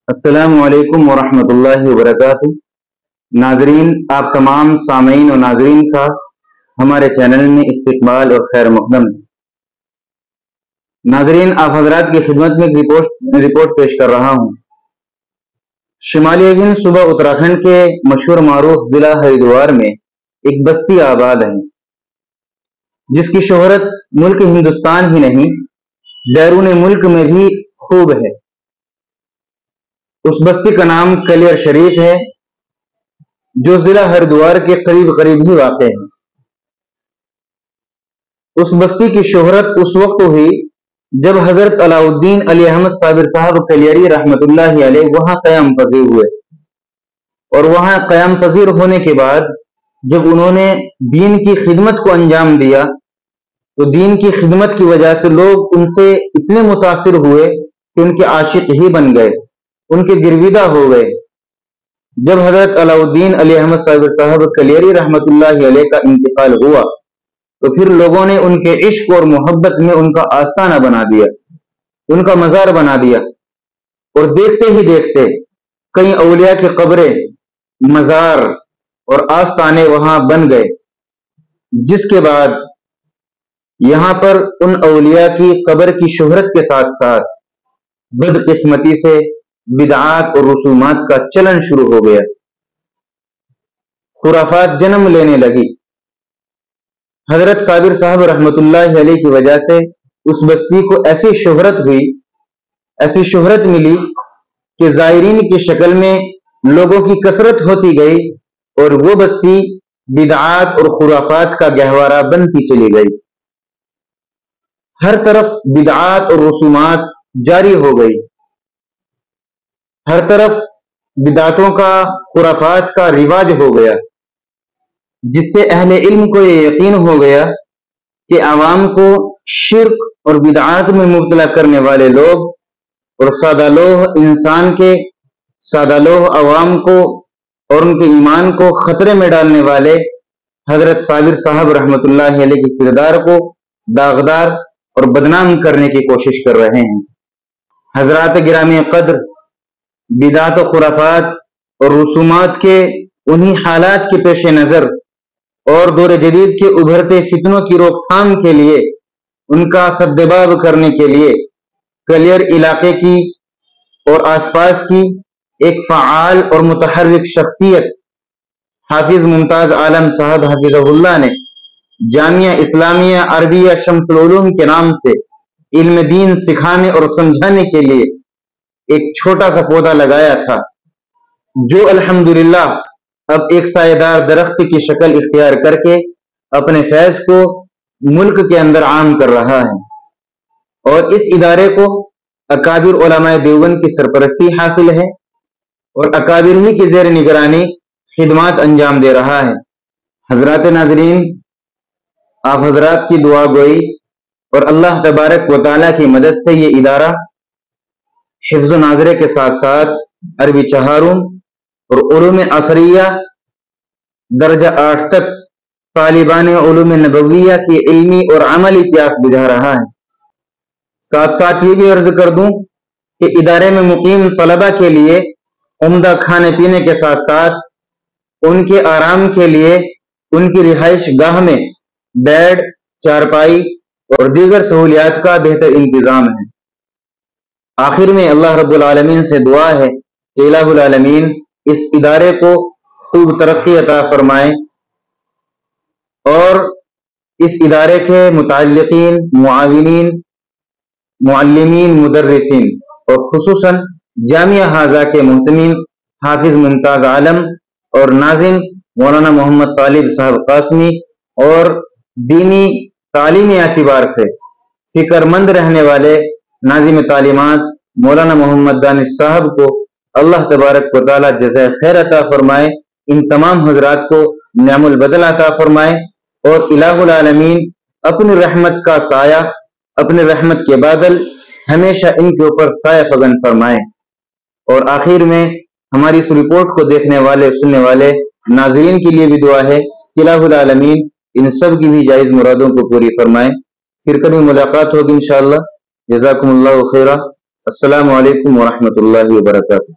السلام علیکم ورحمۃ اللہ وبرکاتہ۔ ناظرین، آپ تمام سامعین و ناظرین کا ہمارے چینل میں استقبال اور خیر مقدم ہے۔ ناظرین، آپ حضرات کی خدمت میں ایک رپورٹ پیش کر رہا ہوں۔ شمالی ہند صوبہ اتراکھنڈ کے مشہور معروف ضلع ہریدوار میں ایک بستی آباد ہے جس کی شہرت ملک ہندوستان ہی نہیں بیرون ملک میں بھی خوب ہے۔ اس بستی کا نام کلیر شریف ہے جو ضلع ہریدوار کے قریب قریب ہی واقع ہے۔ اس بستی کی شہرت اس وقت ہوئی جب حضرت علاء الدین علی احمد صابر صاحب کلیری رحمت اللہ علیہ وہاں قیام پذیر ہوئے، اور وہاں قیام پذیر ہونے کے بعد جب انہوں نے دین کی خدمت کو انجام دیا تو دین کی خدمت کی وجہ سے لوگ ان سے اتنے متاثر ہوئے کہ ان کے عاشق ہی بن گئے، ان کے گرویدہ ہو گئے۔ جب حضرت علاء الدین علی احمد صاحب کلیری رحمت اللہ علیہ کا انتقال ہوا تو پھر لوگوں نے ان کے عشق اور محبت میں ان کا آستانہ بنا دیا، ان کا مزار بنا دیا، اور دیکھتے ہی دیکھتے کئی اولیاء کی قبریں، مزار اور آستانے وہاں بن گئے، جس کے بعد یہاں پر ان اولیاء کی قبر کی شہرت کے ساتھ ساتھ بدقسمتی سے بدعات اور رسومات کا چلن شروع ہو گیا، خرافات جنم لینے لگی۔ حضرت صابر صاحب رحمت اللہ علیہ کی وجہ سے اس بستی کو ایسی شہرت ہوئی، ایسی شہرت ملی کہ زائرین کی شکل میں لوگوں کی کثرت ہوتی گئی اور وہ بستی بدعات اور خرافات کا گہوارہ بنتی چلی گئی۔ ہر طرف بدعات اور رسومات جاری ہو گئی، ہر طرف بدعتوں کا، خرافات کا رواج ہو گیا، جس سے اہل علم کو یہ یقین ہو گیا کہ عوام کو شرک اور بدعات میں مبتلا کرنے والے لوگ اور سادہ لوہ انسان کے، سادہ لوہ عوام کو اور ان کے ایمان کو خطرے میں ڈالنے والے حضرت صابر صاحب رحمت اللہ علیہ کے کردار کو داغدار اور بدنام کرنے کی کوشش کر رہے ہیں۔ حضرات گرامی قدر، بدعات و خرافات اور رسومات کے انہی حالات کے پیش نظر اور دور جدید کے ابھرتے فتنوں کی روک تھام کے لیے، ان کا سدباب کرنے کے لیے کلیر علاقے کی اور آس پاس کی ایک فعال اور متحرک شخصیت حافظ ممتاز عالم صاحب حفظہ اللہ نے جامعہ اسلامیہ عربیہ شمس العلوم کے نام سے علم دین سکھانے اور سمجھانے کے لیے ایک چھوٹا سا پودا لگایا تھا، جو الحمدللہ اب ایک سایہ دار درخت کی شکل اختیار کر کے اپنے فیض کو ملک کے اندر عام کر رہا ہے، اور اس ادارے کو اکابر علماء دیوبند کی سرپرستی حاصل ہے اور اکابر ہی کی زیر نگرانی خدمات انجام دے رہا ہے۔ حضرات ناظرین، آپ حضرات کی دعا گوئی اور اللہ تبارک و تعالیٰ کی مدد سے یہ ادارہ حفظ و ناظرے کے ساتھ ساتھ عربی چہارم اور علوم عصریہ درجہ 8 تک طالبان علوم نبویہ کی علمی اور عملی پیاس بجھا رہا ہے۔ ساتھ ساتھ یہ بھی عرض کر دوں کہ ادارے میں مقیم طلبہ کے لیے عمدہ کھانے پینے کے ساتھ ساتھ ان کے آرام کے لیے ان کی رہائش گاہ میں بیڈ، چارپائی اور دیگر سہولیات کا بہتر انتظام ہے۔ آخر میں اللہ رب العالمین سے دعا ہے کہ الہ العالمین اس ادارے کو خوب ترقی عطا فرمائے اور اس ادارے کے متعلقین، معاونین، معلمین، مدرسین اور خصوصاً جامعہ ہاذا کے محتمین حافظ ممتاز عالم اور ناظم مولانا محمد طالب صاحب قاسمی اور دینی تعلیمی اعتبار سے فکر مند رہنے والے ناظم تعلیمات مولانا محمد دانش صاحب کو اللہ تبارک و تعالی جزائے خیر عطا فرمائے، ان تمام حضرات کو نعم البدل عطا فرمائے، اور الہ العالمین اپنی رحمت کا سایہ، اپنے رحمت کے بادل ہمیشہ ان کے اوپر سایہ فگن فرمائے۔ اور آخر میں ہماری اس رپورٹ کو دیکھنے والے، سننے والے ناظرین کے لیے بھی دعا ہے کہ الہ العالمین ان سب کی بھی جائز مرادوں کو پوری فرمائے۔ پھر کبھی ملاقات ہوگی انشاءاللہ۔ جزاکم اللہ خیرہ۔ السلام علیکم ورحمۃ اللہ وبرکاتہ۔